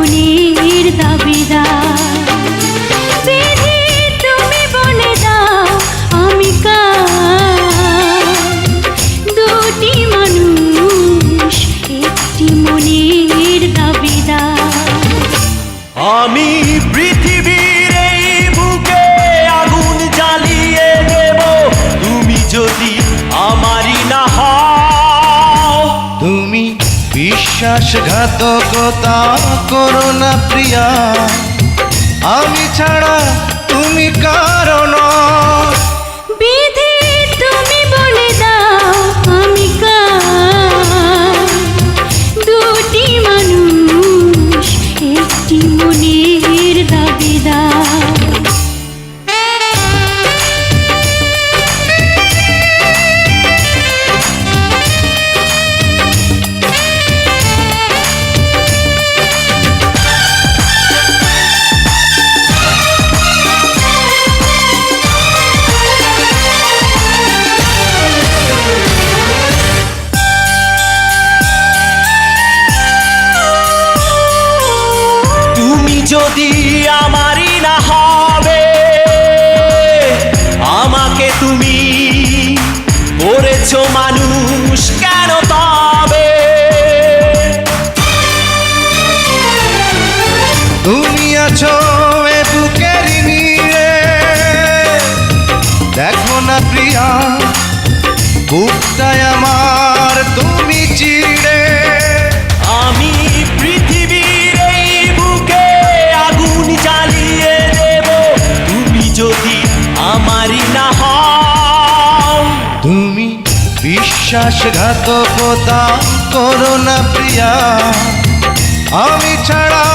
মনের দাবিদার। বিধি তুমি বলে দাও আমি কার, দুটি মানুষ একটি মনের দাবিদার। আমি পৃথিবীর এই বুকে আগুন জ্বালিয়ে দেব, তুমি যদি আমারই না হও। তুমি বিশ্বাসঘাতকতা করো না প্রিয়া, আমি ছাড়া তুমি কারণ। বিধি তুমি বলে দাও আমি কার, দুটি মানুষ একটি মনের দাবিদার। যদি আমারই না হবে, আমাকে তুমি করেছো মানুষ কেন তবে? তুমি আছো এ বুকের নিয়ে, দেখো না প্রিয়া বুকটায় আমার তুমি চিড়ে। আমি পৃথিবীর এই বুকে আগুন জ্বালিয়ে দেব, তুমি যদি আমারই না হও। তুমি বিশ্বাসঘাতকতা করো না প্রিয়া, আমি ছাড়া